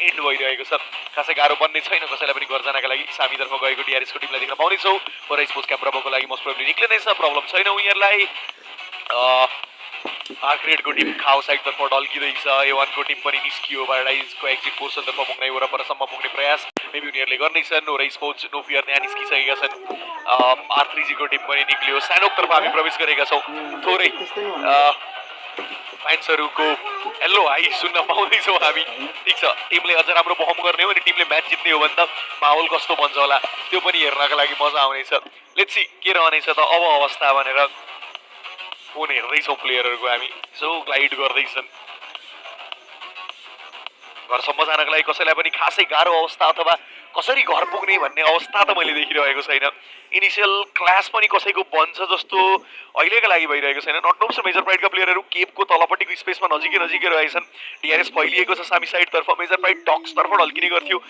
And भइरहेको छ खासै गाह्रो बन्ने छैन कसैलाई पनि गर्जनाका लागि सामीतर्फ गएको डिआरएसको टिमलाई देख्न पाउनेछौँ र स्पोर्ट्स क्याम्प ब्राभोको लागि मोस्ट प्रोबेबली निक्लिनेछ प्रब्लम छैन उनीहरूलाई आर्क्रेडको टिम खाओ साइडतर्फ ढल्किँदैछ A1 को टिम पनि निस्कियो प्याराडाइजको एक्जिट पोर्सनतर्फ पुग्ने वरपरसम्म पुग्ने प्रयास मेबी उनीहरूले गर्नेछन् र स्पोर्ट्स नो फियर त्यहाँ निस्किसकेका छन् R3G को टिम पनि निक्लियो सानोकतर्फ हामी प्रवेश गरेका छौँ थोरै फ्यान्सहरूको हेलो हाई सुन्न पाउँदैछौँ हामी ठिक छ टिमले अझ राम्रो पर्फर्म गर्ने हो अनि टिमले म्याच जित्ने हो भने त माहौल कस्तो बन्छ होला त्यो पनि हेर्नका लागि मजा आउनेछ लेट्स सी के रहनेछ त अब अवस्था भनेर फोन हेर्दैछौँ प्लेयरहरूको हामी सो ग्लाइड गर्दैछन् घरसम्म जानका लागि कसैलाई पनि खासै गाह्रो अवस्था अथवा कसरी घर पुग्ने भन्ने अवस्था त मैले देखिरहेको छैन इनिसियल क्लास पनि कसैको बन्छ जस्तो अहिलेका लागि भइरहेको छैन नट नोब्स र मेजर प्राइडका प्लेयरहरू केपको तलपट्टिको स्पेसमा नजिकै रहेछन् डिआरएस फैलिएको छ सामी साइडतर्फ मेजर प्राइड टक्सतर्फ ढल्किने गर्थ्यो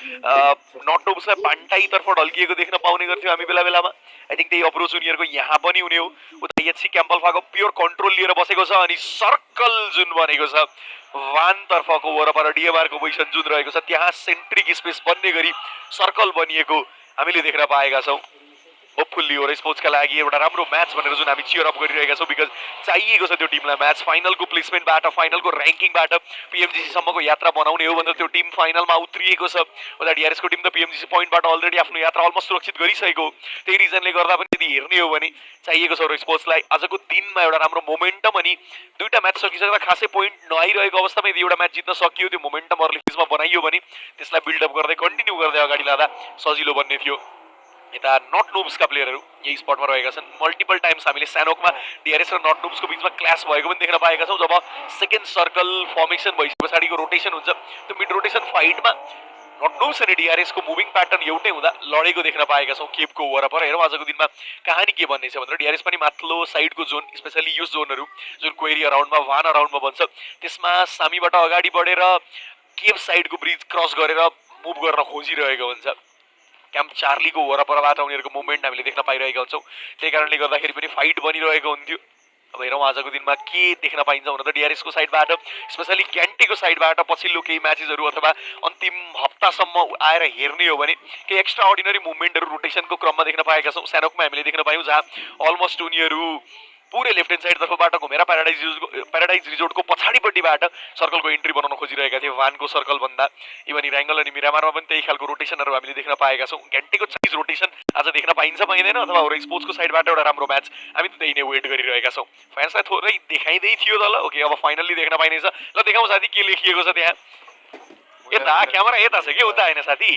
नट नोब्सलाई बान्टाईतर्फ ढल्किएको देख्न पाउने गर्थ्यो हामी बेला बेलामा आई थिङ्क त्यही अप्रोच उनीहरूको यहाँ पनि हुने हो उता एचसी क्याम्पल्फाको प्योर कन्ट्रोल लिएर बसेको छ अनि सर्कल जुन बनेको छ वानतर्फको वरपर डिएमआरको पोजिसन जुन रहेको छ त्यहाँ सेन्ट्रिक स्पेस बन्ने गरी सर्कल बनिएको हामीले देख्न पाएका छौँ होपफुल्ली हो र स्पोर्ट्सका लागि एउटा राम्रो म्याच भनेर जुन हामी चियर अप गरिरहेका छौँ बिकज चाहिएको छ त्यो टिमलाई म्याच फाइनलको प्लेसमेन्टबाट फाइनलको ऱ्याङ्किङबाट पिएमजिसीसम्मको यात्रा बनाउने हो भनेर त्यो टिम फाइनलमा उत्रिएको छ उता डिआरएसको टिम त पिएमजिसी पोइन्टबाट अलरेडी आफ्नो यात्रा अलमोस्ट सुरक्षित गरिसकेको त्यही रिजनले गर्दा पनि यदि हेर्ने हो भने चाहिएको छ र स्पोर्ट्सलाई आजको दिनमा एउटा राम्रो मोमेन्टम अनि दुईवटा म्याच सकिसक्दा खासै पोइन्ट नआइरहेको अवस्थामा यदि एउटा म्याच जित्न सकियो त्यो मोमेन्टम अर्ली फेजमा बनाइयो भने त्यसलाई बिल्डअप गर्दै कन्टिन्यू गर्दै अगाडि लाँदा सजिलो बन्ने थियो यता नट नोब्सका प्लेयरहरू यही स्पटमा रहेका छन् मल्टिपल टाइम्स हामीले सानोकमा डिआरएस र नट नोब्सको बिचमा क्लास भएको पनि देख्न पाएका छौँ जब सेकेन्ड सर्कल फर्मेसन भइसके पछाडिको रोटेसन हुन्छ त्यो मिड रोटेसन फाइटमा नट नोब्स अनि डिआरएसको मुभिङ प्याटर्न एउटै हुँदा लडेको देख्न पाएका छौँ केपको वरपर हेरौँ आजको दिनमा कहानी के बन्ने छ भनेर डिआरएस पनि माथिल्लो साइडको जोन स्पेसली यो जोनहरू जुन क्वेरी अराउन्डमा वान अराउन्डमा बन्छ त्यसमा सामीबाट अगाडि बढेर केप साइडको ब्रिज क्रस गरेर मुभ गर्न खोजिरहेको हुन्छ क्याम्प चार्लीको वरपरबाट उनीहरूको मुभमेन्ट हामीले देख्न पाइरहेका हुन्छौँ त्यही कारणले गर्दाखेरि पनि फाइट बनिरहेको हुन्थ्यो अब हेरौँ आजको दिनमा के देख्न पाइन्छ भने त डिआरएसको साइडबाट स्पेसली क्यान्टीको साइडबाट पछिल्लो केही म्याचेसहरू अथवा अन्तिम हप्तासम्म आएर हेर्ने हो भने केही एक्स्ट्रा अर्डिनरी मुभमेन्टहरू रोटेसनको क्रममा देख्न पाएका छौँ सानोकमा हामीले देख्न पायौँ जहाँ अलमोस्ट उनीहरू पुरै लेफ्ट ह्यान्ड साइडतर्फबाट घुमेर प्याराडाइज रिजोर्टको पछाडिपट्टिबाट सर्कलको इन्ट्री बनाउन खोजिरहेका थिए वानको सर्कल भन्दा इभन इराङ्गल अनि मिरामारमा पनि त्यही खालको रोटेसनहरू हामीले देख्न पाएका छौँ घन्टेको चाइज रोटेसन आज देख्न पाइन्छ पाइँदैन अथवा अरू स्पोर्ट्सको साइडबाट एउटा राम्रो म्याच हामी त त्यही नै वेट गरिरहेका छौँ फ्यान्सलाई थोरै देखाइँदै थियो त ल ओके अब फाइनल्ली देख्न पाइनेछ ल देखाउँ साथी के लेखिएको छ त्यहाँ यता क्यामेरा यता छ कि उता होइन साथी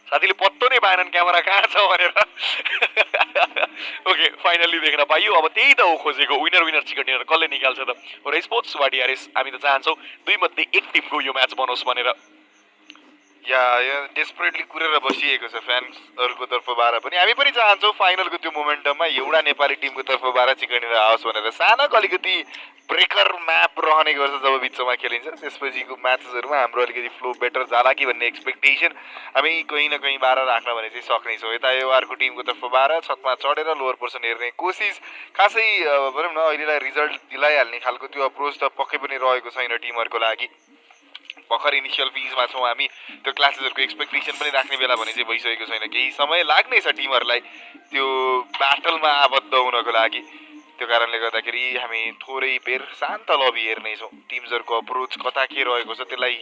साथीले पत्तो नै पाएनन् क्यामेरा कहाँ छ भनेर ओके फाइनल्ली देख्न पाइयो अब त्यही त हो खोजेको विनर चिकन डिनर कसले निकाल्छ त र स्पोर्ट्स वा डिआरएस हामी त चाहन्छौँ दुई मध्ये एक टिमको यो म्याच बनोस् भनेर या डेस्परेटली कुरेर बसिएको छ फ्यान्सहरूको तर्फबाट पनि हामी पनि चाहन्छौँ फाइनलको त्यो मोमेन्टममा एउटा नेपाली टिमको तर्फबाट चिकन डिनर आओस् भनेर सानो अलिकति ब्रेकर म्याप रहने गर्छ जब बिचमा खेलिन्छ त्यसपछिको म्याचेसहरूमा हाम्रो अलिकति फ्लो बेटर जाला कि भन्ने एक्सपेक्टेसन हामी कहीँ न कहीँबाट राख्न भने चाहिँ सक्नेछौँ यता यो अर्को टिमको तर्फबाट छतमा चढेर लोवर पोर्सन हेर्ने कोसिस खासै भनौँ न अहिलेलाई रिजल्ट दिलाइहाल्ने खालको त्यो अप्रोच त पक्कै पनि रहेको छैन टिमहरूको लागि भर्खर इनिसियल फेजमा छौँ हामी त्यो क्लासेसहरूको एक्सपेक्टेसन पनि राख्ने बेला भने चाहिँ भइसकेको छैन केही समय लाग्नेछ टिमहरूलाई त्यो ब्याटलमा आबद्ध हुनको लागि त्यो कारणले गर्दाखेरि हामी थोरै बेर शान्त लबी हेर्नेछौँ टिम्सहरूको अप्रोच कता के रहेको छ त्यसलाई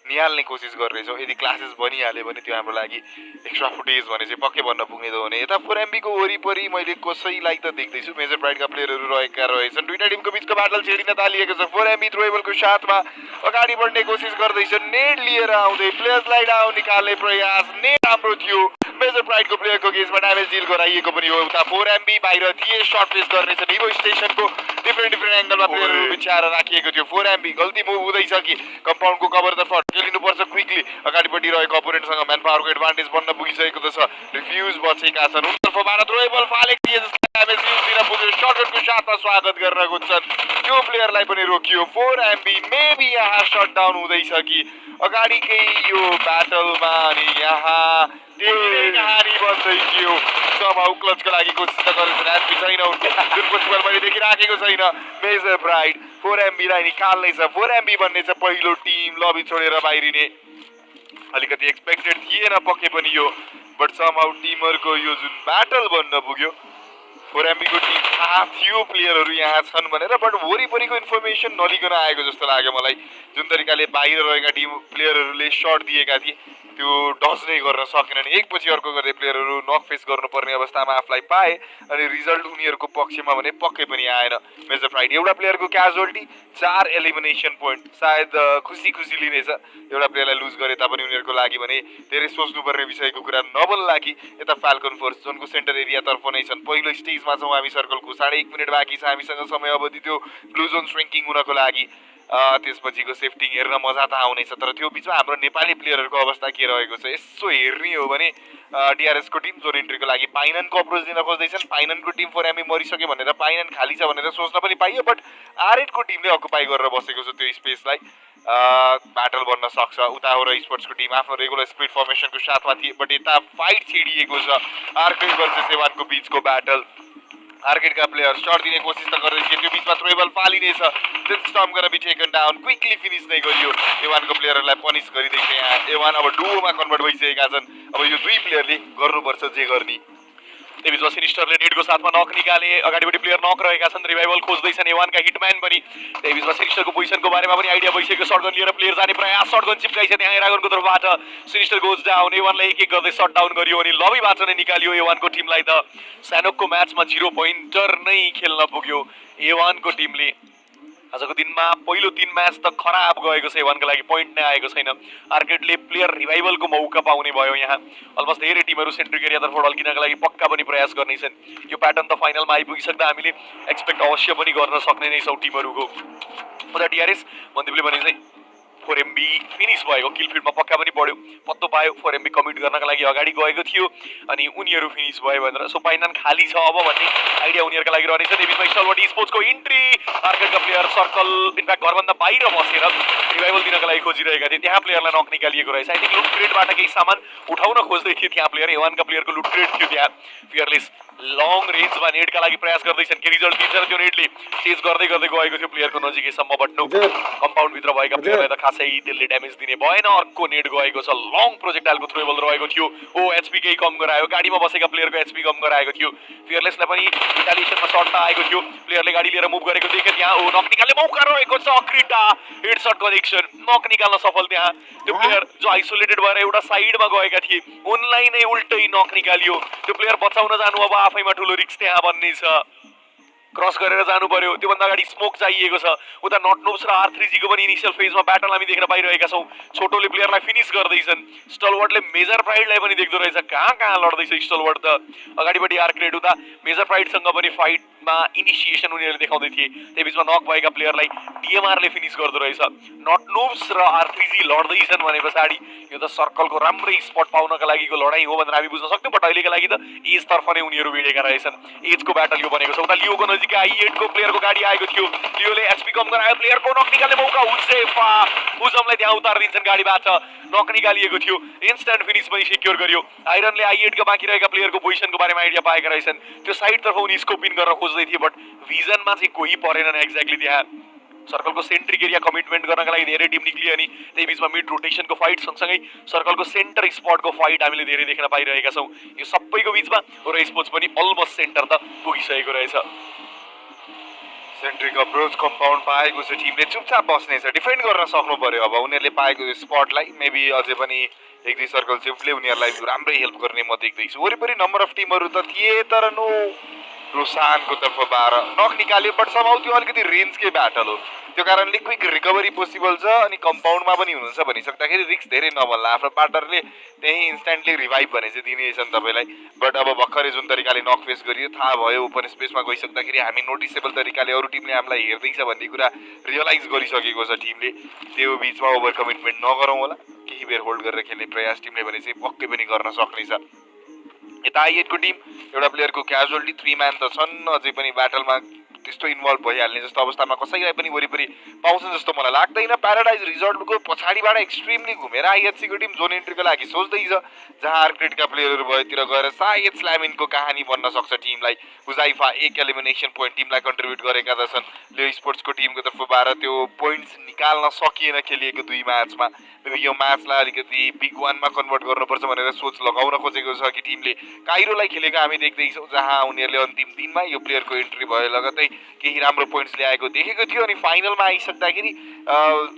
निहाल्ने कोसिस गर्नेछौँ यदि क्लासेस बनिहाल्यो भने त्यो हाम्रो लागि एक्स्ट्रा फुटेज भने चाहिँ पक्कै भन्न पुग्ने त हो भने यता फोरएमबीको वरिपरि मैले कसैलाई त देख्दैछु मेजर प्राइडका प्लेयरहरू रहेछन् दुईटा टिमको बिचको बाटल छेडिन थालिएको छ फोरएमबी थ्रोएबलको साथमा अगाडि बढ्ने कोसिस गर्दैछ नेट लिएर आउँदै प्लेयर्सलाई डाउन निकाल्ने प्रयास नेट राम्रो थियो मेजर प्राइडको प्लेयरको केसमा ड्यामेज डिल गराइएको पनि हो उता फोरएमबी बाहिर थिए सर्ट फेस गर्नेछ इभो स्टेसनको डिफ्रेन्ट एङ्गलमा प्लेयरहरू बिछाएर राखिएको थियो फोरएमबी गल्ती मुभ हुँदैछ कि कम्पाउन्डको कभरतर्फ खेलिनुपर्छ क्विकली अगाडिपट्टि रहेको अपोनेन्टसँग म्यान पावरको एडभान्टेज बन्न पुगिसकेको त छ रिफ्युज बचेका छन् उनीतर्फबाट थ्रोएबल फालेको थिए ड्यामेज युजतिर पुग्यो सर्टको साथमा स्वागत गर्न खोज्छन् त्यो प्लेयरलाई पनि रोकियो फोरएमबी मेबी यहाँ शटडाउन हुँदैछ कि अगाडिकै यो ब्याटलमा अनि यहाँ धेरै कहानी बन्दै थियो समाउ क्लचको लागि कोसिस त गरेछन् एसपी छैन उनको जुन पोस्टबल मैले देखिराखेको छैन मेजर प्राइड फोरएमबीलाई निकाल्नेछ फोरएमबी बन्नेछ पहिलो टिम लबी छोडेर बाहिरिने अलिकति एक्सपेक्टेड थिएन पक्कै पनि यो, बट समहाउ टिमहरूको यो जुन ब्याटल बन्न पुग्यो, फोराम्बीको टिम थाहा थियो प्लेयरहरू यहाँ छन् भनेर, बट वरिपरिको इन्फर्मेसन नलिकन आएको जस्तो लाग्यो मलाई। जुन तरिकाले बाहिर रहेका टिम प्लेयरहरूले सर्ट दिएका थिए त्यो डज नै गर्न सकेनन्, एकपछि अर्को गर्दै प्लेयरहरू नक फेस गर्नुपर्ने अवस्थामा आफूलाई पाए अनि रिजल्ट उनीहरूको पक्षमा भने पक्कै पनि आएन। मेजर प्राइड एउटा प्लेयरको क्याजुअल्टी, 4 एलिमिनेसन पोइन्ट, सायद खुसी खुसी लिनेछ एउटा प्लेयरलाई लुज गरे तापनि उनीहरूको लागि भने धेरै सोच्नुपर्ने विषयको कुरा नबन्ला कि यता फाल्कन फोर्स जोनको सेन्टर एरियातर्फ नै छन्। पहिलो स्टेजमा छौँ हामी सर्कलको, 1.5 मिनट बाँकी छ हामीसँग समय अवधि त्यो ब्लू जोन श्रिङ्किङ हुनको लागि। त्यसपछिको सेफ्टिङ हेर्न मजा त आउनेछ, तर त्यो बिचमा हाम्रो नेपाली प्लेयरहरूको अवस्था के रहेको छ यसो हेर्ने हो भने डिआरएसको टिम जोन इन्ट्रीको लागि पाइननको अप्रोच दिन खोज्दैछन्। पाइननको टिम फोरामी मरिसक्यो भनेर पाइनन खाली छ भनेर सोच्न पनि पाइयो, बट आरएटको टिमले अकुपाई गरेर बसेको छ त्यो स्पेसलाई। ब्याटल बन्न सक्छ। उता हो र स्पोर्ट्सको टिम आफ्नो रेगुलर स्प्लिट फर्मेसनको साथमा थिए, बट यता फाइट छिडिएको छ। आर्केड वर्सेस एवानको बिचको ब्याटल। आर्केडका प्लेयर सर्ट दिने कोसिस त गर्दैछ, त्यो बिचमा थ्रोबल फालिनेछ। स्टर्म गर्न be taken down, quickly finish नै गरियो। एवानको प्लेयरहरूलाई पनिस गरिँदैछ यहाँ। एवान अब डुओमा कन्भर्ट भइसकेका छन्। अब यो दुई प्लेयरले गर्नुपर्छ जे गर्ने। त्यसबिचमा सिनिस्टरले नेटको साथमा नक निकाले, अगाडिपट्टि प्लेयर नक रहेका छन्, रिभाइभल खोज्दैछन् एवानका हिटम्यान पनि। त्यसबिचमा सिनिस्टरको पोजिसनको बारेमा पनि आइडिया भइसक्यो, सर्टगन लिएर प्लेयर जाने प्रयास, सर्टगन चिप्काइछ त्यहाँ एरागनको तर्फबाट। सिनिस्टर गोज डाउन, एवानलाई एक एक गर्दै सट डाउन गरियो अनि लबीबाट नै निकालियो एवानको टिमलाई। त स्यानोकको म्याचमा 0 पोइन्टर नै खेल्न पुग्यो एवानको टिमले। आजको दिनमा पहिलो 3 म्याच त खराब गएको छ एवानको लागि, पोइन्ट नै आएको छैन। आर्केडले प्लेयर रिभाइभलको मौका पाउने भयो यहाँ। अलमोस्ट धेरै टिमहरू सेन्ट्रिक एरियातर्फ ढल्किनका लागि पक्का पनि प्रयास गर्नेछन्। यो प्याटर्न त फाइनलमा आइपुगिसक्दा हामीले एक्सपेक्ट अवश्य पनि गर्न सक्ने नै छौँ टिमहरूको। उता डिआरएस मन्दिपले भने चाहिँ 4MB फिनिस भएको, किल फिल्डमा पक्का पनि बढ्यो, पत्तो पायो 4MB कमिट गर्नका लागि अगाडि गएको थियो अनि उनीहरू फिनिस भयो भनेर। सो पाइनन खाली छ अब भन्ने आइडिया उनीहरूका लागि रहनेछ। त्यसबिचमा स्टलवर्ड स्पोर्ट्सको इन्ट्री, आर्केडका प्लेयर सर्कल इनफ्याक्ट घरभन्दा बाहिर बसेर रिभाइभल दिनका लागि खोजिरहेका थिए, त्यहाँ प्लेयरलाई नक निकालिएको रहेछ। आई थिङ्क लुट क्रेटबाट केही सामान उठाउन खोज्दै थिए त्यहाँ प्लेयर, एवानका प्लेयरको लुट क्रेट थियो त्यहाँ। फियरलेस लङ रेन्जमा नेटका लागि प्रयास गर्दैछन्, के रिजल्ट दिन्छ र त्यो नेटले चेज गर्दै गर्दै गएको थियो प्लेयरको नजिकैसम्म, बट नो कम्पाउन्डभित्र भएका प्लेयरलाई त खासै त्यसले ड्यामेज दिने भएन। अर्को नेट गएको छ, लङ प्रोजेक्टाइलको थ्रोबल रहेको थियो। ओ एचपी केही कम गरायो, गाडीमा बसेका प्लेयरको एचपी कम गराएको थियो। फियरलेसलाई पनि रिटालिएसनमा सर्ट त आएको थियो, प्लेयरले गाडी लिएर मुभ गरेको देखे त्यहाँ। ओ नक निकाल्ने मौका रहेको छ, अक्रिटा हेड सर्ट कनेक्सन, नक निकाल्न सफल त्यहाँ। त्यो प्लेयर जो आइसोलेटेड भएर एउटा साइडमा गएका थिए उनलाई नै उल्टै नक निकालियो। त्यो प्लेयर बचाउन जानु अब आफैमा ठुलो रिस्क त्यहाँ बन्ने छ, क्रस गरेर जानु पर्यो। त्योभन्दा अगाडि स्मोक चाहिएको छ। उता नट नोब्स र R3G को पनि इनिसियल फेजमा ब्याटल हामी देख्न पाइरहेका छौँ। छोटोले प्लेयरलाई फिनिस गर्दैछन्, स्टलवर्डले मेजर प्राइडलाई पनि देख्दो रहेछ कहाँ कहाँ लड्दैछ स्टलवर्ड त। अगाडिपट्टि आर्केड, उता मेजर प्राइडसँग पनि फाइटमा इनिसिएसन उनीहरूले देखाउँदै थिए। त्यसबिचमा नक भएका प्लेयरलाई DMRले फिनिस गर्दो रहेछ। नट नोब्स र R3G लड्दैछन् भने पछाडि यो त सर्कलको राम्रै स्पट पाउनका लागिको लडाइँ हो भनेर हामी बुझ्न सक्थ्यौँ, बट अहिलेका लागि त एजतर्फ नै उनीहरू भिडेका रहेछन्। एजको ब्याटल यो बनेको छ। उता लियोको नजिकै I8 को प्लेयरको गाडी आएको थियो, लियोले एचपी कम गरायो, प्लेयरको नक निकाल्ने मौका, हुजमलाई त्यहाँ उतारिदिन्छन् गाडीबाट, नक निकालिएको थियो। इन्स्ट्यान्ट फिनिस पनि सेक्योर गर्यो। आइरनले I8 का बाँकी रहेका प्लेयरको पोजिसनको बारेमा आइडिया पाएका रहेछन्। त्यो साइडतर्फ उनी स्कोप इन गर्न खोज्दै थिए, बट भिजनमा चाहिँ कोही परेनन् एक्ज्याक्टली त्यहाँ। सर्कलको सेन्ट्रिक एरिया कमिटमेन्ट गर्नका लागि धेरै टिम निक्लियो अनि त्यही बिचमा मिड रोटेसनको फाइट सँगसँगै सर्कलको सेन्टर स्पटको फाइट हामीले धेरै देख्न पाइरहेका छौँ। यो सबैको बिचमा र स्पोर्ट्स पनि अलमोस्ट सेन्टर त पुगिसकेको रहेछ। सेन्ट्रिक अप्रोच कम्पाउन्ड पाएको छ, टिमले चुपचाप बस्नेछ, डिफेन्ड गर्न सक्नु पर्यो। अब उनीहरूले पाएको स्पटलाई मेबी अझै पनि 1-2 सर्कल सिफ्टले उनीहरूलाई राम्रै हेल्प गर्ने म देख्दैछु। वरिपरि नम्बर अफ टिमहरू त थिए, तर नो रोसानको तर्फबाट नक निकाल्यो, बट समाउ त्यो अलिकति रेन्जकै ब्याटल हो, त्यो कारणले क्विक रिकभरी पोसिबल छ अनि कम्पाउन्डमा पनि हुनुहुन्छ भनिसक्दाखेरि रिस्क धेरै नबन्ला। आफ्नो पार्टनरले त्यही इन्स्ट्यान्टली रिभाइभ भने चाहिँ दिनेछन् तपाईँलाई, बट अब भर्खरै जुन तरिकाले नक फेस गरियो थाहा भयो ओपन स्पेसमा गइसक्दाखेरि हामी नोटिसेबल तरिकाले अरू टिमले हामीलाई हेर्दैछ भन्ने कुरा रियलाइज गरिसकेको छ टिमले। त्यो बिचमा ओभर कमिटमेन्ट नगरौँ होला, केही बेर होल्ड गरेर खेल्ने प्रयास टिमले भने चाहिँ पक्कै पनि गर्न सक्नेछ। यता I8 को टिम एउटा प्लेयरको क्याजुअल्टी, 3 म्यान त छन्, अझै पनि ब्याटलमा त्यस्तो इन्भल्भ भइहाल्ने जस्तो अवस्थामा कसैलाई पनि वरिपरि पाउँछन् जस्तो मलाई लाग्दैन। प्याराडाइज रिजल्टको पछाडिबाट एक्सट्रिमली घुमेर आइएचसीको टिम जोन इन्ट्रीको लागि सोच्दैछ, जहाँ आर्क्रेटका प्लेयरहरू भएतिर गएर सायद स्ल्यामिनको कहानी बन्न सक्छ टिमलाई। हुजाइफा एक एलिमिनेसन पोइन्ट टिमलाई कन्ट्रिब्युट गरेका छन्। लियो स्पोर्ट्सको टिमको तर्फबाट त्यो पोइन्ट्स निकाल्न सकिएन खेलिएको 2 म्याचमा। यो म्याचलाई अलिकति बिग वानमा कन्भर्ट गर्नुपर्छ भनेर सोच लगाउन खोजेको छ कि टिमले। काइरोलाई खेलेको हामी देख्दैछौँ, जहाँ उनीहरूले अन्तिम दिनमा यो प्लेयरको इन्ट्री भयो लगतै केही राम्रो पोइन्ट्स ल्याएको देखेको थियो। अनि फाइनलमा आइसक्दाखेरि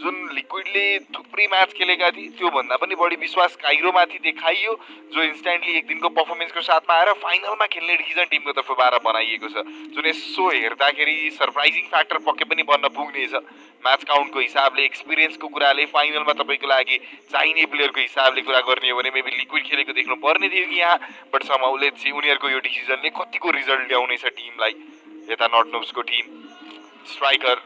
जुन लिक्विडले थुप्रै म्याच खेलेका थिए त्योभन्दा पनि बढी विश्वास काइरोमाथि देखाइयो, जो इन्स्ट्यान्टली एक दिनको पर्फर्मेन्सको साथमा आएर फाइनलमा खेल्ने डिसिजन टिमको तर्फबाट बनाइएको छ, जुन यसो हेर्दाखेरि सरप्राइजिङ फ्याक्टर पक्कै पनि बन्न पुग्नेछ। म्याच काउन्टको हिसाबले, एक्सपिरियन्सको कुराले, फाइनलमा तपाईँको लागि चाहिने प्लेयरको हिसाबले कुरा गर्ने हो भने मेबी लिक्विड खेलेको देख्नु पर्ने थियो कि यहाँ, बट समहाउ लेट्स सी उनीहरूको यो डिसिजनले कतिको रिजल्ट ल्याउनेछ टिमलाई। यता नटनुब्सको टिम स्ट्राइकर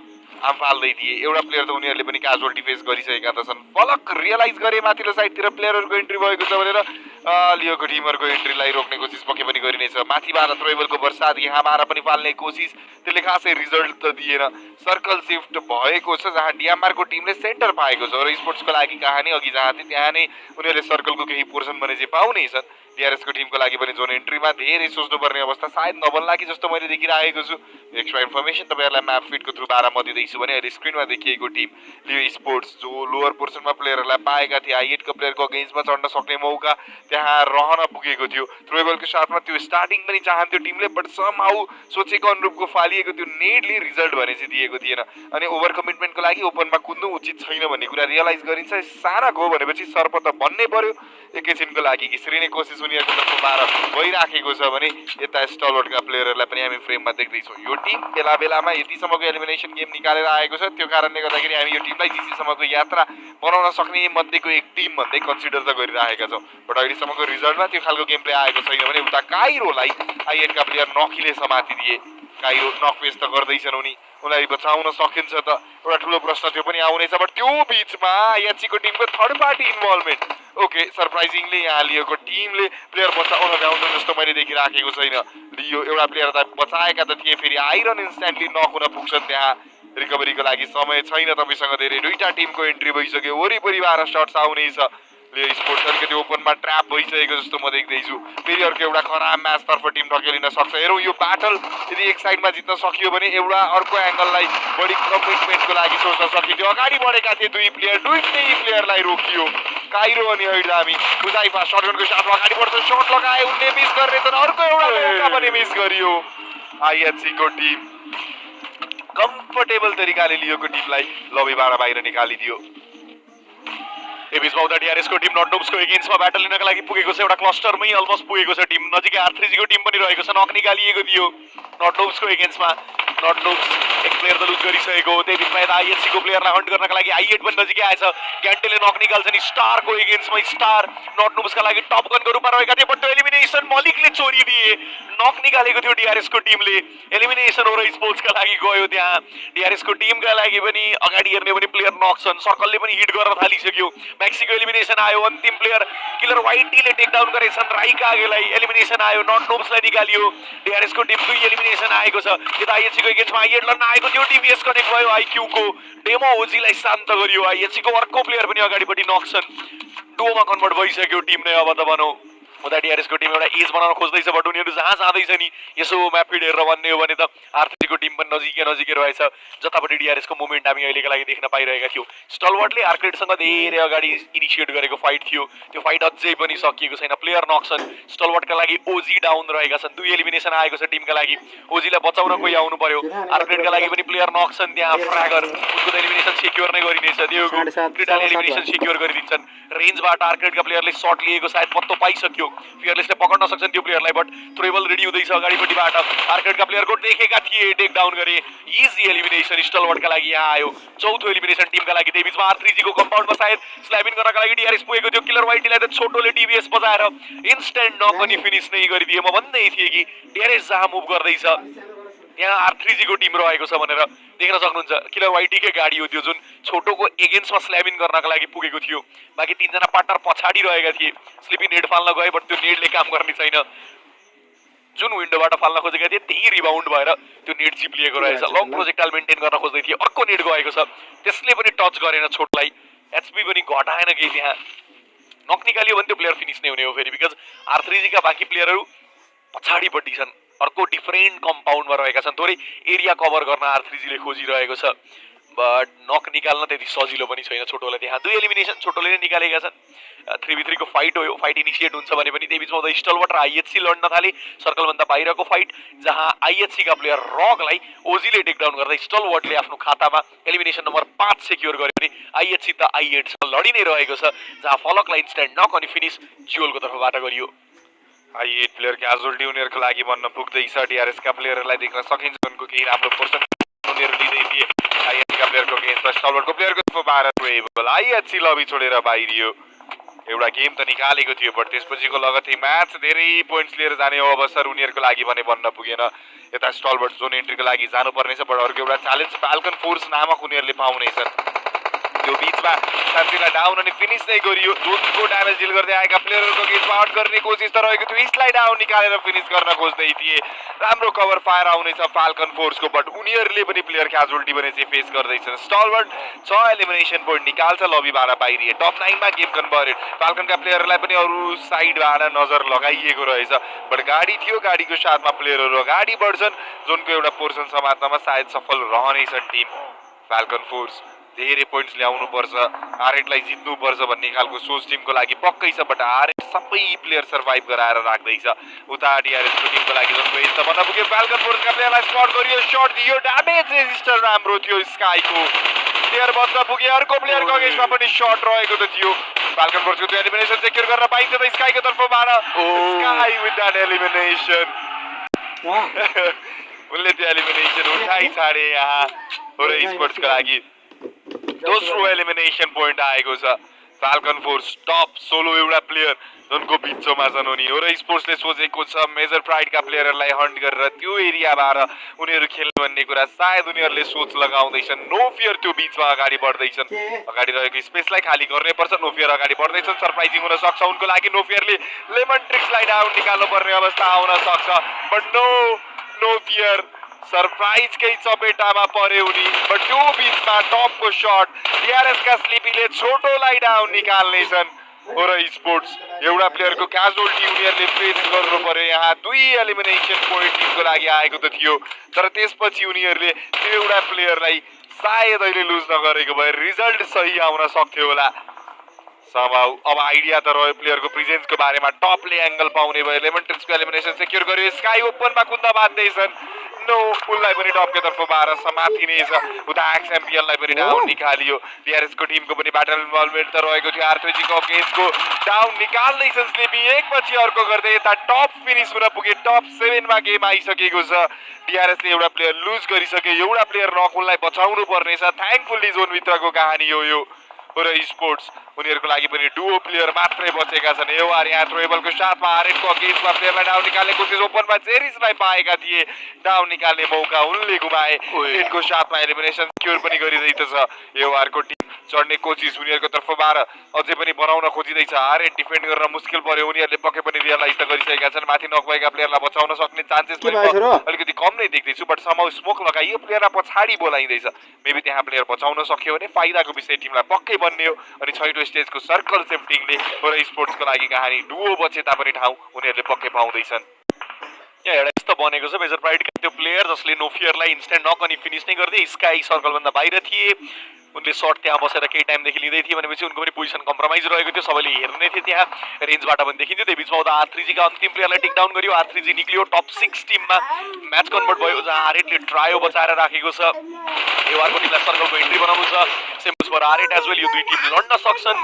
आम फाल्दै थिए, एउटा प्लेयर त उनीहरूले पनि क्याजुअल्टी फेस गरिसकेका त छन्। फलक रियलाइज गरे माथिल्लो साइडतिर प्लेयरहरूको इन्ट्री भएको छ भनेर लियोको टिमहरूको इन्ट्रीलाई रोक्ने कोसिस पक्कै पनि गरिनेछ। माथिबाट थ्रोबलको बर्सात यहाँबाट पनि फाल्ने कोसिस, त्यसले खासै रिजल्ट त दिएन। सर्कल सिफ्ट भएको छ, जहाँ डिएमआरको टिमले सेन्टर पाएको छ र स्पोर्ट्सको लागि कहानी अघि जहाँ थियो त्यहाँ नै उनीहरूले सर्कलको केही पोर्सन भने चाहिँ पाउनै छन्। डिआरएसको टिमको लागि पनि जोन इन्ट्रीमा धेरै सोच्नुपर्ने अवस्था सायद नबन्ला कि जस्तो मैले देखिरहेको छु। एक्स्ट्रा इन्फर्मेसन तपाईँहरूलाई म्याप फिडको थ्रुबाट म दिँदैछु भने अहिले स्क्रिनमा देखिएको टिम लियो स्पोर्ट्स, जो लोवर पोर्सनमा प्लेयरहरूलाई पाएका थिए, हाइएटको प्लेयरको अगेन्स्टमा चढ्न सक्ने मौका त्यहाँ रहन पुगेको थियो। थ्रोबलको साथमा त्यो स्टार्टिङ पनि चाहन्थ्यो टिमले, बट समहाउ सोचेको अनुरूपको फालिएको त्यो नेडले रिजल्ट भने चाहिँ दिएको थिएन। अनि ओभर कमिटमेन्टको लागि ओपनमा कुद्नु उचित छैन भन्ने कुरा रियलाइज गरिन्छ। साना गो भनेपछि सर्प त बन्नै पर्यो एकैछिनको लागि। घिस्रिने नै कोसिस उनीहरूको तर्फबाट भइराखेको छ भने यता स्टलवर्डका प्लेयरहरूलाई पनि हामी फ्रेममा देख्दैछौँ। यो टिम बेला बेलामा यतिसम्मको एलिमिनेसन गेम निकालेर आएको छ, त्यो कारणले गर्दाखेरि हामी यो टिमलाई जिसीसम्मको यात्रा बनाउन सक्ने मध्येको एक टिम भन्दै कन्सिडर त गरिरहेका छौँ। बट अहिलेसम्मको रिजल्टमा त्यो खालको गेम प्ले आएको छैन भने उता काइरोलाई आइएटका प्लेयर नखिले समातिदिए। काइरो नकफेस त गर्दैछन् उनीलाई बचाउन सकिन्छ त एउटा ठुलो प्रश्न त्यो पनि आउनेछ। बट त्यो बिचमा आइएचसीको टिमको third party involvement, okay surprisingly यहाँ लियोको टिमले प्लेयर बचाउन भ्याउँछ जस्तो मैले देखिराखेको छैन। लियो एउटा प्लेयर त बचाएका त थिए, फेरि आइरन इन्स्ट्यान्टली नक हुन पुग्छन् त्यहाँ। रिकभरीको लागि समय छैन तपाईँसँग धेरै, दुईटा टिमको इन्ट्री भइसक्यो, वरिपरिबाट सर्ट्स आउनेछ। लियो स्पोर्ट्स अलिकति ओपनमा ट्र्याप भइसकेको जस्तो म देख्दैछु। फेरि अर्को एउटा खराब म्याचतर्फ टिम ढकेलिन सक्छ। हेरौँ यो ब्याटल यदि एक साइडमा जित्न सकियो भने एउटा अर्को एङ्गललाई बढी कमिटमेन्टको लागि सोच्न सकिन्थ्यो। अगाडि बढेका थिए दुई प्लेयरलाई रोकियो। काइरो अनि हैडामी हुजाइफा शटगनको साथमा अगाडि बढ्छ, शट लगाए उनले मिस गर्नेछन्, अर्को एउटा मौका पनि मिस गरियो। आइएचसीको टिम कम्फर्टेबल तरिकाले लियोको टिमलाई लबीबाट बाहिर निकालिदियो। ए बिचमा उता डिआरएसको टिम नटनुब्सको एगेन्स्टमा ब्याटल लिनका लागि पुगेको छ, एउटा क्लस्टरमै अलमोस्ट पुगेको छ टिम। नजिकै आर3जीको टिम पनि रहेको छ, नक निकालिएको थियो नटनुब्सको एगेन्स्टमा। नटनुब्स एक प्लेयर त लुज गरिसकेको, त्यही बिचमा यता आइएचसीको प्लेयरलाई हन्ट गर्नका लागि आइएट पनि नजिकै आएछ। ग्यान्टेले नक निकाल्छन् स्टारको एगेन्स्टमा। स्टार नटनुब्सका लागि टप गनको रूपमा रहेका थिए, बट त्यो एलिमिनेसन मलिकले चोरिदिए। नक निकालेको थियो डिआरएसको टिमले, एलिमिनेसन हो र स्पोर्ट्सका लागि गयो त्यहाँ। डिआरएसको टिमका लागि पनि अगाडि हेर्ने भने प्लेयर नक छन्, सर्कलले पनि हिट गर्न थालिसक्यो। मैक्सीको एलिमिनेसन आयो, अन्तिम प्लेयर किलर वाइटीले टेकडाउन गरेछन् राइकागेलाई, एलिमिनेसन आयो, नटनुब्सलाई निकालियो। डिआरएसको टिम 2 एलिमिनेसन आएको छ। यता आइएचसीको एगेन्स्टमा आइएट लड्न आएको थियो, टिभीएस कनेक्ट भयो, आइक्यूको डेमो ओजीलाई शान्त गरियो। आइएचसीको अर्को प्लेयर पनि अगाडिपट्टि नक छन्, डुओमा कन्भर्ट भइसक्यो टिम नै अब त भनौँ। उता डिआरएसको टिम एउटा एज बनाउन खोज्दैछ, बट उनीहरू जहाँ जाँदैछ नि यसो म्याप फिड हेरेर भन्ने हो भने त आर3जीको टिम पनि नजिकै रहेछ। जतापट्टि डिआरएसको मुभमेन्ट हामी अहिलेका लागि देख्न पाइरहेका थियौँ। स्टलवर्डले आर्क्रेटसँग धेरै अगाडि इनिसिएट गरेको फाइट थियो, त्यो फाइट अझै पनि सकिएको छैन। प्लेयर नक छन्, स्टलवर्डका लागि ओजी डाउन रहेका छन्, 2 एलिमिनेसन आएको छ टिमका लागि। ओजीलाई बचाउन कोही आउनु पर्यो। आर्क्रेटका लागि पनि प्लेयर नक छन् त्यहाँ, फ्र्यागर उसको त एलिमिनेसन सिक्योर नै गरिनेछ। देवको क्रिटाले एलिमिनेसन सिक्योर गरिदिन्छन्। रेन्जबाट आर्क्रेटका प्लेयरले सर्ट लिएको सायद पत्तो पाइसक्यो, फियरलेसले पकड्न सक्छन् त्यो प्लेयरलाई, बट थ्रोबल रेडी हुँदैछ अगाडिपट्टिबाट। आर्क्रेटका प्लेयरको देखेका थिए, टेक डाउन गरे, इजी एलिमिनेसन स्टलवर्डका लागि यहाँ आयो। चौथो एलिमिनेसन टिमका लागि। त्यही बिचमा आर3जीको कम्पाउन्डमा सायद स्ल्यामिङ गर्नका लागि डिआरएस पुगेको थियो। किलर वाइटीलाई त छोटोले टिभीएस बजाएर इन्स्ट्यान्ट नक अनि फिनिस नै गरिदिए। म भन्दै थिएँ कि डिआरएस जहाँ मुभ गर्दैछ त्यहाँ आर3जीको टिम रहेको छ भनेर। देख्न सक्नुहुन्छ किलर वाइटीकै गाडी हो त्यो, जुन छोटोको एगेन्स्टमा स्ल्यामिङ गर्नका लागि पुगेको थियो। बाँकी 3 जना पार्टनर पछाडि रहेका थिए। स्लिपी नेड फाल्न गए, बट त्यो नेडले काम गर्ने छैन। जुन विन्डोबाट फाल्न खोजेका थिए त्यही रिबाउन्ड भएर त्यो नेट चिप्लिएको रहेछ। लङ प्रोजेक्टाइल मेन्टेन गर्न खोज्दै थिए, अर्को नेट गएको छ, त्यसले पनि टच गरेन छोटलाई, एचपी पनि घटाएन केही त्यहाँ। नक निकालियो भने त्यो प्लेयर फिनिस नै हुने हो फेरि, बिकज R3G का बाँकी प्लेयरहरू पछाडिपट्टि छन्, अर्को डिफरेन्ट कम्पाउन्डमा रहेका छन्, थोरै एरिया कभर गर्न R3G ले खोजिरहेको छ। बट नक निकाल्न त्यति सजिलो पनि छैन छोटोलाई। त्यहाँ 2 एलिमिनेसन छोटोले नै निकालेका छन्। 3v3 को फाइट हो यो, फाइट इनिसिएट हुन्छ भने पनि त्यही बिचमा उता स्टलवर्ट र IHC लड्न थाले। सर्कलभन्दा बाहिरको फाइट जहाँ IHC का प्लेयर रगलाई ओजीले टेकडाउन गर्दा स्टलवर्टले आफ्नो खातामा एलिमिनेसन नम्बर 5 सेक्युर गर्यो भने IHC त I8 सँग लडी नै रहेको छ, जहाँ फलकलाई इन्स्ट्यान्ट नक अनि फिनिस ज्युलको तर्फबाट गरियो। I8 प्लेयर क्याजुअल्टी उनीहरूको लागि बन्न पुग्दैछ। DRS का प्लेयरलाई देख्न सकिन्छ उनको केही राम्रो पोर्सन उनीहरू लिँदै थिए। IHC का प्लेयरको अगेन्स्टमा स्टलवर्टको प्लेयरको तर्फबाट ट्रेबल IHC लबी छोडेर बाहिरियो। एउटा गेम त निकालेको थियो, बट त्यसपछिको लगतै म्याच धेरै पोइन्ट्स लिएर जाने अवसर उनीहरूको लागि भने बन्न पुगेन। यता स्टलवर्ट जोन एन्ट्रीको लागि जानुपर्नेछ, बट अर्को एउटा च्यालेन्ज फाल्कन फोर्स नामक उनीहरूले पाउनेछन्। त्यो बीचमा सान्सिला डाउन अनि फिनिस नै गरियो। जोनको ड्यामेज डिल गर्दै आएका प्लेयरहरूको गेटमा आउट गर्ने कोसिस त रहेको थियो, इसलाई डाउन निकालेर फिनिस गर्न खोज्दै थिए। राम्रो कभर फायर आउनेछ फाल्कन फोर्सको, बट उनीहरूले पनि प्लेयर क्याजुअल्टी भने चाहिँ फेस गर्दैछन्। स्टलवर्ट 6 एलिमिनेसन पोइन्ट निकाल्छ लबीबाट बाहिरिए। टप 9 मा गेम कन्भर्टेड। फाल्कनका प्लेयरलाई पनि अरू साइडबाट नजर लगाइएको रहेछ, बट गाडी थियो, गाडीको साथमा प्लेयरहरू अगाडि बढ्छन्। जोनको एउटा पोर्सन समात्नमा सायद सफल रहनेछन् टिम फाल्कन फोर्स। धेरै पोइन्ट्स ल्याउनु पर्छ, R8 लाई जित्नु पर्छ भन्ने खालको सोच टिमको लागि पक्कै छ, बट R8 सबै प्लेयर सर्भाइभ गराएर राख्दैछ। उता DRS को टिमको लागि जस्तो यस्तो भन्न पुग्यो। फाल्कन फोर्सका प्लेयरलाई स्पट गरियो, शट दियो, ड्यामेज रेजिस्टर राम्रो थियो स्काईको। प्लेयर बच्चा पुगे, अर्को प्लेयरको अगेन्स्टमा पनि शट रहेको त थियो। फाल्कन फोर्सको त्यो एलिमिनेसन सेक्युर गर्न पाइन्छ त स्काईको तर्फबाट। स्काई विथ दैट एलिमिनेसन उनले त्यो एलिमिनेसन उठाइ छाडे यहाँ होरै स्पोर्ट्सको लागि। दोस्रो एलिमिनेसन पोइन्ट आएको छ। फाल्कन फोर्स टप सोलो एउटा प्लेयर जुनको बिचमा छन् उनी। होरै स्पोर्ट्सले सोचेको छ मेजर प्राइडका प्लेयरहरूलाई हन्ट गरेर त्यो एरियाबाट उनीहरू खेल्ने भन्ने कुरा सायद उनीहरूले सोच लगाउँदैछन्। नो फियर त्यो बिचमा अगाडि बढ्दैछन्, अगाडि रहेको स्पेसलाई खाली गर्नै पर्छ। नो फियर अगाडि बढ्दैछन्, सरप्राइजिङ हुन सक्छ उनको लागि। नो फियरले लेमन ट्रिक्सलाई डाउन निकाल्नु पर्ने अवस्था आउन सक्छ, बट नो फियर सरप्राइजकै चपेटामा परे उनी। बट त्यो बिचमा टपको शट DRS का स्लिपीले छोटोलाई डाउन निकाल्नेछन्। होरै स्पोर्ट्स एउटा प्लेयरको क्याजुअल्टी उनीहरूले फेस गर्नु पर्यो। यहाँ 2 एलिमिनेसन पोइन्ट टिमको लागि आएको त थियो, तर त्यसपछि उनीहरूले त्यो एउटा प्लेयरलाई सायद अहिले लुज नगरेको भए रिजल्ट सही आउन सक्थ्यो होला। अब आइडिया त रह्यो प्लेयरको प्रेजेन्सको बारेमा। टपले एंगल पाउने भए लेमन ट्रिक्सको एलिमिनेसन सेक्युर गर्यो। स्काई ओपनमा कुद्न बाध्दैछन्, नो उनलाई पनि टपको तर्फबाट समातिनेछ। उता XMPL-लाई पनि डाउन निकालियो। DRS को टिमको पनि ब्याटल इन्भल्भमेन्ट त रहेको थियो। R3G को अगेन्स्टको डाउन निकाल्दैछन् स्लिपी, एकपछि अर्को गर्दै यता टप फिनिस हुन पुगे। टप 7 मा गेम आइसकेको छ। DRS ले एउटा प्लेयर लुज गरिसके, एउटा प्लेयर नक, उनलाई बचाउनु पर्नेछ। थ्याङ्कफुल्ली जोनभित्रको कहानी हो यो। होरै स्पोर्ट्स उनीहरूको लागि पनि डुओ प्लेयर मात्रै बचेका छन्। एवार यहाँ थ्रोएबलको साथमा R8 को अगेन्स्टमा प्लेयरलाई डाउन निकाल्ने कोसिस ओपनमा जेरिसलाई पाएका थिए, डाउन निकाल्ने मौका उनले गुमाए। एटको साथमा एलिमिनेसन सिक्योर पनि गरिरहेको छ। एवार को टिम चढ्ने कोसिस उनीहरूको तर्फबाट अझै पनि बनाउन खोजिँदैछ। R8 डिफेन्ड गर्न मुस्किल पर्यो, उनीहरूले पक्कै पनि रियलाइज त गरिसकेका छन्। माथि नक भएका प्लेयरलाई बचाउन सक्ने चान्सेस अलिकति कम नै देख्दैछु, बट समाउ स्मोक लगाइयो, प्लेयरलाई पछाडि बोलाइँदैछ। मेबी त्यहाँ प्लेयर बचाउन सक्यो भने फाइदाको विषय टिमलाई पक्कै बन्ने हो। अनि छैटौं स्टेजको सर्कल सेफ्टिङले होरै स्पोर्ट्सको लागि कहानी डुओ बचे तापनि ठाउँ उनीहरूले पक्कै पाउँदैछन्। यहाँ एउटा यस्तो बनेको छ मेजर प्राइडका त्यो प्लेयर जसले नो फियरलाई इन्स्ट्यान्ट नक अनि फिनिस नै गर्दै स्काई सर्कलभन्दा बाहिर थिए। उनले सर्ट त्यहाँ बसेर केही टाइमदेखि लिँदै थिए भनेपछि उनको पनि पोजिसन कम्प्रोमाइज रहेको थियो, सबैले हेर्ने थिए। त्यहाँ रेन्जबाट पनि देखिन्थ्यो। त्यही बिचमा उता R3G का अन्तिम प्लेयरलाई टेक डाउन गरियो। R3G निक्लियो, टप 6 टिममा म्याच कन्भर्ट भयो, जहाँ R8 ले ट्रायो बचाएर राखेको छ। एवारको टिमलाई सर्कलको एन्ट्री बनाउनु छ। Same's for R8 as well. यो दुई टिम लड्न सक्छन्।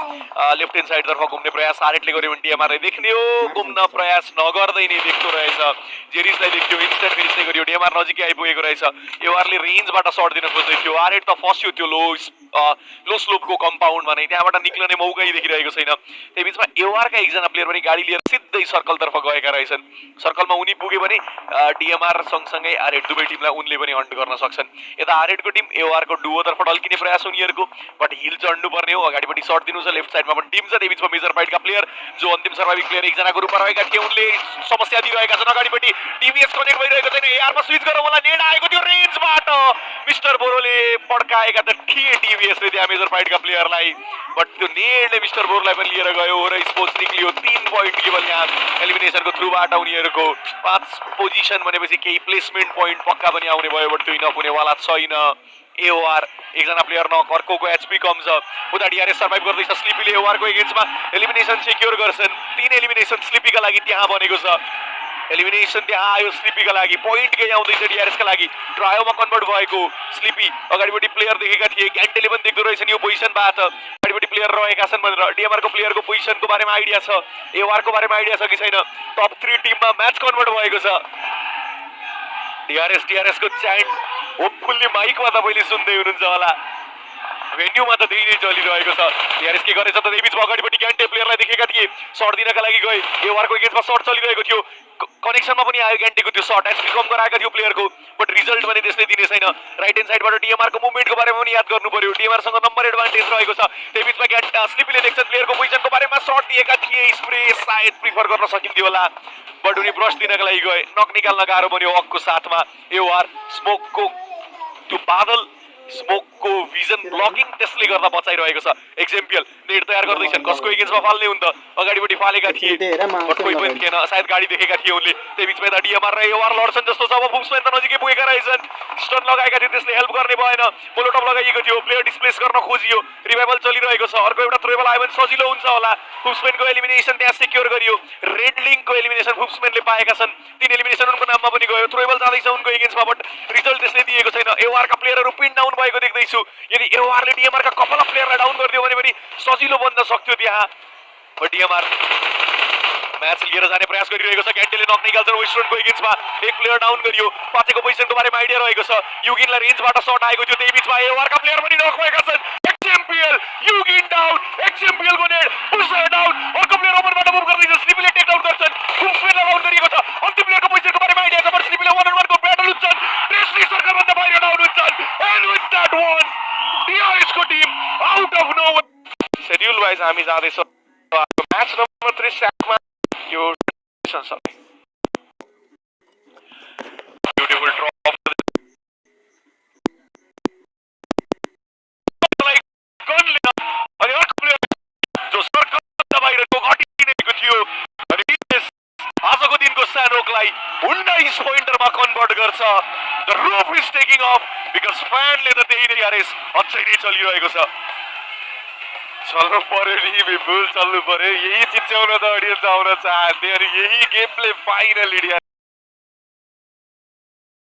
लेफ्ट ह्यान्ड साइडतर्फ घुम्ने प्रयास R8 ले गर्यो भने DMR देख्ने हो, घुम्न प्रयास नगर्दै नै देख्दो रहेछ। जेरिसलाई देख्यो, इन्स्ट्यान्ट फिनिस नै गरियो। DMR नजिकै आइपुगेको रहेछ। एवारले रेन्जबाट सर्ट दिन खोज्दै थियो। R8 त फस्यो त्यो लो लो स्लोपको कम्पाउन्डमा नै त्यहाँबाट निक्लने मौकै देखिरहेको छैन। त्यही बिचमा एवारका एकजना प्लेयर पनि गाडी लिएर सिधै सर्कलतर्फ गएका रहेछन्। सर्कलमा उनी पुगे भने डिएमआर सँगसँगै आरएड दुवै टिमलाई उनले पनि हन्ट गर्न सक्छन्। यता आरएडको टिम एवारको डुओतर्फ ढल्किने प्रयास उनीहरूको, बट हिल चढ्नुपर्ने हो, अगाडिपट्टि सर्ट दिनु छ, लेफ्ट साइडमा पनि टिम छ। त्यही बिचमा मेजर फाइटका प्लेयर जो अन्तिम सर्भाइभिङ प्लेयर एकजनाको रूपमा रहेका थिए उनले समस्या दिइरहेका छन्। अगाडिपट्टि टिभीएस कनेक्ट भइरहेको छैन, एआरमा स्विच गरेर मलाई नेड आएको थियो रेन्जबाट, मिस्टर बोरोले पड्काएका त थिए टिभीएसले त्यहाँ मेजर फाइटका प्लेयरलाई, बट त्यो नेडले मिस्टर बोरोलाई पनि लिएर गयो र स्पोर्ट्स निक्लियो। 3 पोइन्ट केवल यहाँ एलिमिनेसनको थ्रुबाट उनीहरूको। 5 पोजिसन भनेपछि केही प्लेसमेन्ट पोइन्ट पक्का पनि आउने भयो, बट त्यो इनफ हुनेवाला छैन। एओआर एकजना प्लेयर नक, अर्कोको एचपी कम छ। उता डिआरएस सर्भाइभ गर्दैछ, स्लिपीले एओआरको एगेन्स्टमा एलिमिनेसन सेक्योर गर्छन्। 3 एलिमिनेसन स्लिपीका लागि त्यहाँ बनेको छ। एलिमिनेसन त्यहाँ आयो स्लिपीका लागि, पोइन्ट गई आउँदैछ डिआरएसका लागि। ट्रायोमा कन्भर्ट भएको स्लिपी अगाडिपट्टि प्लेयर देखेका थिए, ग्यान्टेले पनि देख्दो रहेछन् यो पोजिसनबाट अगाडिपट्टि प्लेयर रहेका छन् भनेर। डिएमआरको प्लेयरको पोजिसनको बारेमा आइडिया छ, एओआरको बारेमा आइडिया छ कि छैन। टप 3 टिममा म्याच कन्भर्ट भएको छ। डिआरएसको च्यान्ट होपफुल्ली माइकमा तपाईँले सुन्दै हुनुहुन्छ होला, भेन्यूमा त त्यही नै चलिरहेको छ। डिआरएस के गरेछ त, त्यही बिचमा अगाडिपट्टि ग्यान्टे प्लेयरलाई देखेका थिए, सर्ट दिनका लागि गए। एओआरको एगेन्स्टमा सर्ट चलिरहेको थियो, कनेक्सनमा पनि आयो ग्यान्टेको त्यो सर्ट, एचपी कम गराएका थियो प्लेयरको, बट रिजल्ट भने त्यसले दिने छैन। राइट ह्यान्ड साइडबाट डिएमआरको मुभमेन्टको बारेमा पनि याद गर्नु पर्यो, डिएमआरसँग नम्बर एडभान्टेज रहेको छ। त्यही बिचमा स्लिपीले देख्छन् प्लेयरको पोजिसनको बारेमा, सर्ट दिएका थिए, स्प्रे सायद प्रिफर गर्न सकिन्थ्यो होला, बट उनी ब्रस दिनका लागि गए। नक निकाल्न गाह्रो बन्यो हकको साथमा। एओआर स्मोकको त्यो बादल, स्मोकको भिजन ब्लकिङ त्यसले गर्दा बचाइरहेको छ। एक्जाम्पल नेट तयार गर्दैछन्, कसको एगेन्स्टमा फाल्ने हुन्छ, अगाडिपट्टि फालेका थिए बट कोही पनि थिएन, सायद गाडी देखेका थिए उनले। त्यही बिचमा यता डिएमआर र एओआर लड्छन् जस्तो छ। अब फुक्सम्यान त नजिकै पुगेका रहेछन्, स्टन लगाएका थिए, त्यसले हेल्प गर्ने भएन। मोलोटप लगाइएको थियो, प्लेयर डिस्प्लेस गर्न खोजियो, रिभाइभल चलिरहेको छ। अर्को एउटा थ्रोबल आयो भने सजिलो हुन्छ होला। फुक्सम्यानको एलिमिनेसन त्यहाँ सेक्योर गरियो, रेड लिङ्कको एलिमिनेसन फुक्सम्यानले पाएका छन्। 3 एलिमिनेसन उनको नाममा पनि गयो, थ्रोबल जाँदैछ उनको एगेन्स्टमा, बट रिजल्ट त्यसले दिएको छैन। एओआरका प्लेयरहरू पिन डाउन भएको देख्दैछु। यदि एओआरले डिएमआरका कपाल अफ प्लेयरलाई डाउन गरिदियो भने पनि सजिलो बन्न सक्थ्यो त्यहाँ। डिएमआर म्याच लिएर जाने प्रयास गरिरहेको छ। ग्यान्टेले नक निकाल्छन् वेस्टर्नको एगेन्स्टमा, एक प्लेयर डाउन गरियो। पाचेको पोजिसनको बारेमा आइडिया रहेको छ। युगिनलाई रेन्जबाट सर्ट आएको थियो, त्यही बिचमा एओआरका प्लेयर पनि नक भएका छन्। एक्सएमपीएल युगिन डाउन, एक्सएमपीएलको नेड पुसर डाउन, अर्को प्लेयर ओपनबाट मुभ गर्दैछ, स्लिपीले टेक डाउन गर्छन्। फुक्सम्यानलाई डाउन गरिएको छ। अन्तिम प्लेयरको पोजिसनको बारेमा आइडिया छ, बट स्लिपीले 1-on-1 को ब्याटल हुन्छन्, टेस्ली सर्कलभन्दा बाहिर डाउन हुन्छन्। एन्ड विथ द्याट वन डिआरएसको team out of no schedule wise हामी जाँदैछौँ म्याच नम्बर 3 स्याकमा। यो ब्युटिफुल ड्रप अनि अर्को प्लेयर जो सर्कलभन्दा बाहिरको घटिनेको थियो अनि आजको दिनको सानोकलाई 19 पोइन्टरमा कन्भर्ट गर्छ। The roof is taking off because फ्यानले त त्यही नै आरएस अझै नै चलिरहेको छ। चल्नु पर्यो नि बिपुल, चल्नु पर्यो, यही चिच्याउन त अडियन्स आउन चाहन्थे अनि यही गेमले फाइनली